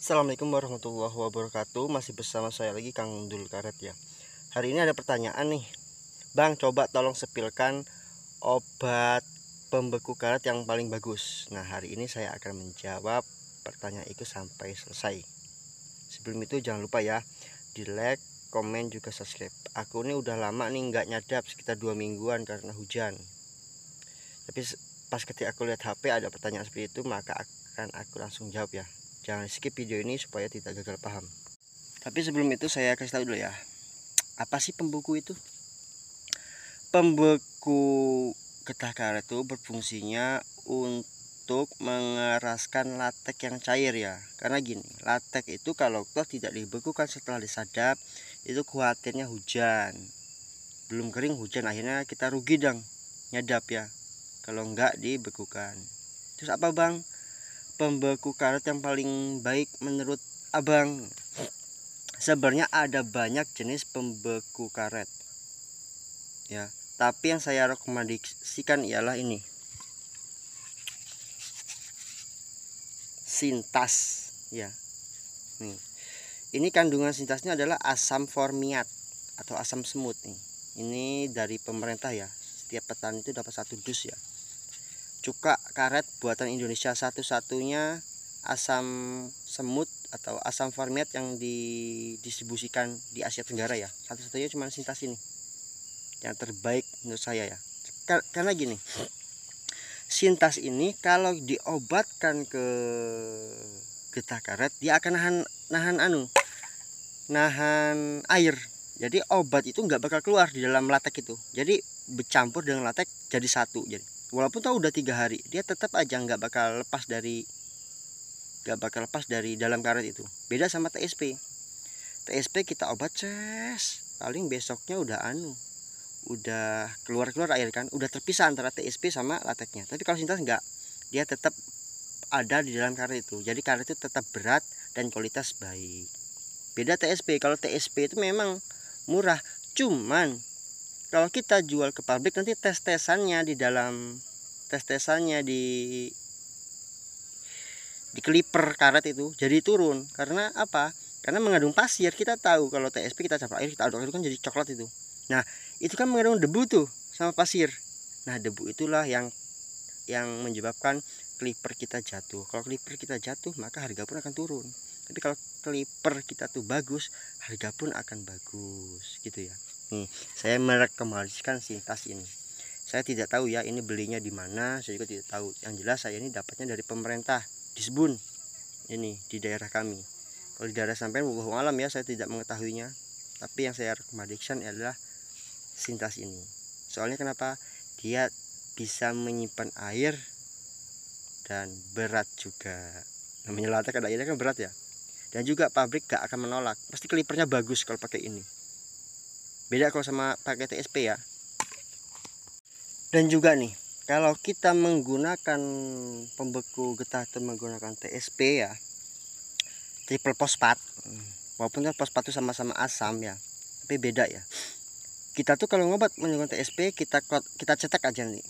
Assalamualaikum warahmatullahi wabarakatuh. Masih bersama saya lagi Kang Dul Karet ya. Hari ini ada pertanyaan nih, Bang, coba tolong sepilkan obat pembeku karet yang paling bagus. Nah, hari ini saya akan menjawab pertanyaan itu sampai selesai. Sebelum itu jangan lupa ya, di like, komen, juga subscribe. Aku ini udah lama nih nggak nyadap, sekitar 2 mingguan karena hujan. Tapi pas ketika aku lihat HP ada pertanyaan seperti itu, maka akan aku langsung jawab ya. Jangan skip video ini supaya tidak gagal paham. Tapi sebelum itu saya kasih tahu dulu ya, apa sih pembeku itu? Pembeku getah karet itu berfungsinya untuk mengeraskan latek yang cair ya. Karena gini, latek itu kalau toh tidak dibekukan setelah disadap, itu khawatirnya hujan. Belum kering hujan, akhirnya kita rugi dong nyadap ya, kalau enggak dibekukan. Terus apa, Bang, pembeku karet yang paling baik menurut Abang? Sebenarnya ada banyak jenis pembeku karet ya, tapi yang saya rekomendasikan ialah ini, Sintas ya. Ini kandungan sintasnya adalah asam formiat atau asam semut nih. Ini dari pemerintah ya, setiap petani itu dapat 1 dus ya. Cuka karet buatan Indonesia, satu-satunya asam semut atau asam formiat yang didistribusikan di Asia Tenggara ya. Satu-satunya cuma Sintas ini yang terbaik menurut saya ya. Karena gini, Sintas ini kalau diobatkan ke getah karet, dia akan nahan air. Jadi obat itu nggak bakal keluar di dalam latek itu. Jadi bercampur dengan latek jadi satu. Jadi walaupun tahu udah 3 hari, dia tetap aja nggak bakal lepas dari dalam karet itu. Beda sama TSP. TSP kita obat paling besoknya udah keluar air kan, udah terpisah antara TSP sama lateknya. Tapi kalau Sintas enggak, dia tetap ada di dalam karet itu. Jadi karet itu tetap berat dan kualitas baik. Beda TSP. Kalau TSP itu memang murah, cuman kalau kita jual ke pabrik nanti tes-tesannya di keliper karet itu jadi turun. Karena apa? Karena mengandung pasir. Kita tahu kalau TSP kita campur air, kita aduk kan jadi coklat itu. Nah, itu kan mengandung debu tuh sama pasir. Nah, debu itulah yang menyebabkan keliper kita jatuh. Kalau keliper kita jatuh, maka harga pun akan turun. Tapi kalau keliper kita tuh bagus, harga pun akan bagus gitu ya. Nih, saya merekomendasikan Sintas ini. Saya tidak tahu ya ini belinya di mana, saya juga tidak tahu. Yang jelas saya ini dapatnya dari pemerintah di Sebun. Ini di daerah kami. Kalau di daerah sampean wallahu alam ya, saya tidak mengetahuinya. Tapi yang saya rekomendasikan adalah Sintas ini. Soalnya kenapa? Dia bisa menyimpan air dan berat juga. Namanya latek ada airnya kan berat ya. Dan juga pabrik gak akan menolak. Pasti kelipernya bagus kalau pakai ini. Beda kalau sama pakai TSP ya. Dan juga nih, kalau kita menggunakan pembeku getah atau menggunakan TSP ya, triple fosfat. Walaupun fosfat itu sama-sama asam ya, tapi beda ya. Kita tuh kalau ngobat menggunakan TSP, kita cetak aja nih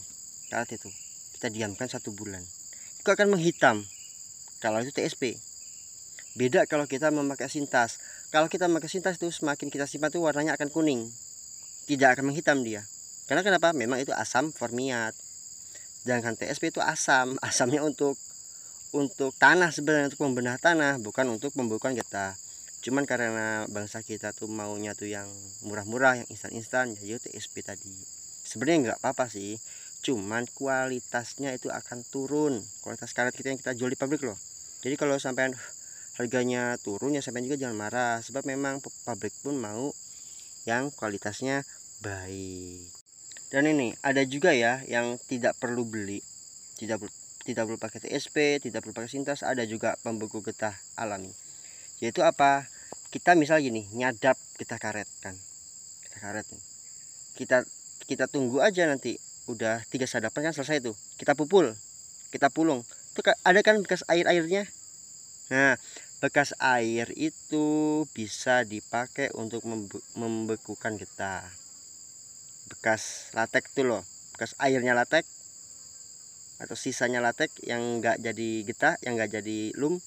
karet itu, kita diamkan 1 bulan, itu akan menghitam kalau itu TSP. Beda kalau kita memakai Sintas. Kalau kita memakai Sintas itu semakin kita simpan tuh warnanya akan kuning, tidak akan menghitam dia. Karena kenapa? Memang itu asam formiat. Sedangkan TSP itu asamnya untuk tanah sebenarnya, untuk membenah tanah, bukan untuk pembukaan getah. Cuman karena bangsa kita tuh maunya tuh yang murah-murah, yang instan-instan, jadi TSP tadi. Sebenarnya nggak apa-apa sih, cuman kualitasnya itu akan turun. Kualitas karet kita yang kita jual di pabrik loh. Jadi kalau sampai harganya turun ya sampai juga jangan marah, sebab memang pabrik pun mau yang kualitasnya baik. Dan ini ada juga ya yang tidak perlu beli, tidak perlu pakai TSP, tidak perlu pakai Sintas. Ada juga pembeku getah alami, yaitu apa? Kita misal gini, nyadap getah karet kan, getah karet nih, kita tunggu aja, nanti udah 3 sadapan kan selesai tuh, kita pulung itu ada kan bekas airnya. Nah, bekas air itu bisa dipakai untuk membekukan getah. Bekas latek itu loh, bekas airnya latek atau sisanya latek yang enggak jadi getah, yang enggak jadi lum,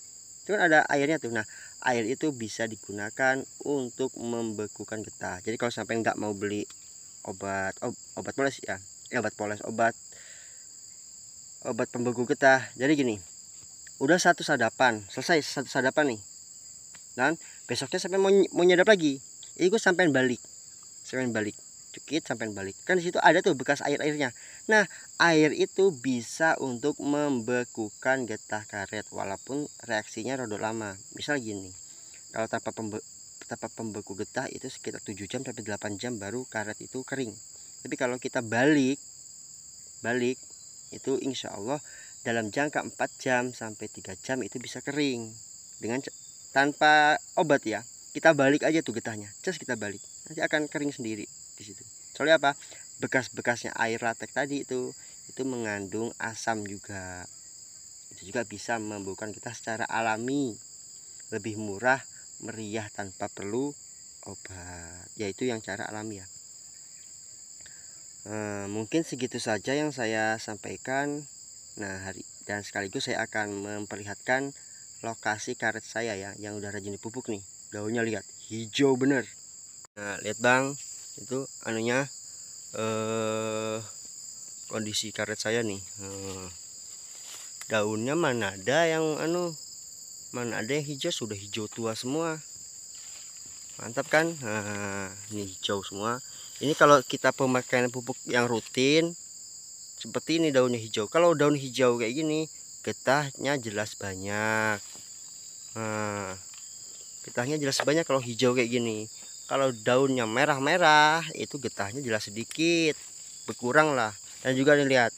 itu kan ada airnya tuh. Nah, air itu bisa digunakan untuk membekukan getah. Jadi kalau sampai nggak mau beli obat poles ya, obat poles, obat pembeku getah. Jadi gini, udah satu sadapan selesai, satu sadapan nih, dan besoknya sampai mau nyadap lagi, itu sampai balik, cekit sampai balik, kan di situ ada tuh bekas airnya. Nah, air itu bisa untuk membekukan getah karet walaupun reaksinya rada lama. Misal gini, kalau tanpa pembeku getah itu sekitar 7 jam sampai 8 jam baru karet itu kering. Tapi kalau kita balik itu insya Allah dalam jangka 4 jam sampai 3 jam itu bisa kering dengan tanpa obat ya. Kita balik aja tuh getahnya, kita balik, nanti akan kering sendiri di situ. Soalnya apa? Bekas-bekasnya air latek tadi itu mengandung asam juga. Itu juga bisa membubuhkan getah secara alami, lebih murah, meriah tanpa perlu obat, yaitu yang cara alami ya. Mungkin segitu saja yang saya sampaikan. Nah, dan sekaligus saya akan memperlihatkan lokasi karet saya ya, yang udah rajin dipupuk nih. Daunnya lihat, hijau bener. Nah, lihat Bang, itu anunya kondisi karet saya nih. Daunnya mana ada yang hijau, sudah hijau tua semua. Mantap kan? Nah, ini hijau semua. Ini kalau kita pemakaian pupuk yang rutin seperti ini, daunnya hijau. Kalau daun hijau kayak gini, getahnya jelas banyak. Nah, getahnya jelas banyak kalau hijau kayak gini. Kalau daunnya merah-merah, itu getahnya jelas sedikit, berkurang lah. Dan juga dilihat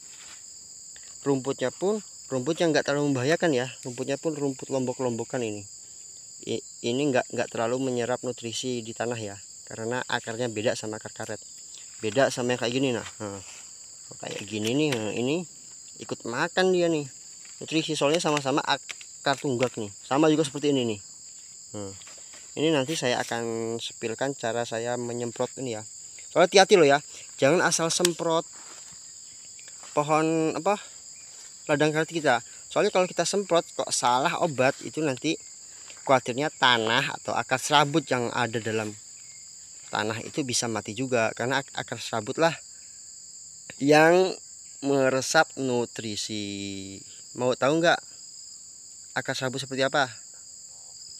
rumputnya pun rumput yang nggak terlalu membahayakan ya. Rumputnya pun rumput lombok-lombokan ini. Ini nggak terlalu menyerap nutrisi di tanah ya, karena akarnya beda sama akar karet. Beda sama yang kayak gini. Nah, kayak gini nih, ini ikut makan dia nih nutrisi, soalnya sama-sama akar tunggak nih, sama juga seperti ini nih. Ini nanti saya akan sepilkan cara saya menyemprot ini ya. Soalnya hati-hati loh ya, jangan asal semprot pohon ladang karet kita. Soalnya kalau kita semprot kok salah obat, itu nanti khawatirnya tanah atau akar serabut yang ada dalam tanah itu bisa mati juga, karena akar serabut lah yang meresap nutrisi. Mau tahu nggak akar serabut seperti apa?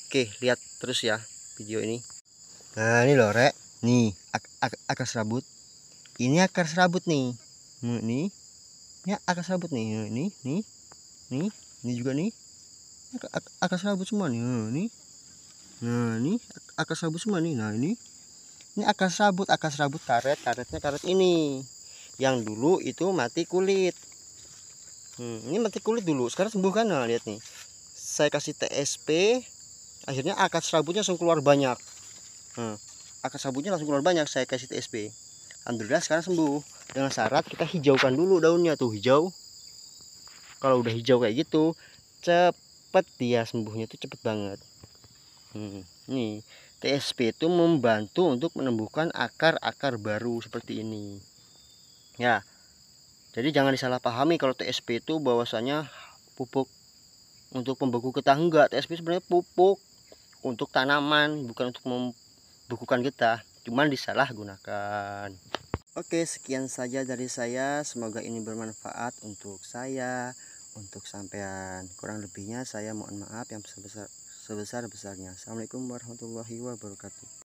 Oke, lihat terus ya video ini. Nah, ini loh Rek, nih akar serabut. Ini akar serabut nih. Nih, ini akar serabut nih. Ini juga nih. Akar serabut semua nih. Nah, ini akar serabut semua nih. Nah, ini akar serabut karetnya karet ini. Yang dulu itu mati kulit. Ini mati kulit dulu, sekarang sembuh kan? Nah, lihat nih. Saya kasih TSP, akhirnya akar serabutnya langsung keluar banyak. Akar serabutnya langsung keluar banyak, saya kasih TSP. Alhamdulillah sekarang sembuh. Dengan syarat kita hijaukan dulu daunnya tuh, hijau. Kalau udah hijau kayak gitu, cepet dia sembuhnya tuh cepet banget. Nih TSP itu membantu untuk menumbuhkan akar-akar baru seperti ini ya. Jadi jangan disalahpahami kalau TSP itu bahwasanya pupuk untuk pembeku getah. Enggak, TSP sebenarnya pupuk untuk tanaman, bukan untuk membekukan getah, cuman disalahgunakan. Oke, sekian saja dari saya, semoga ini bermanfaat untuk saya, untuk sampean. Kurang lebihnya saya mohon maaf yang sebesar-besarnya. Assalamualaikum warahmatullahi wabarakatuh.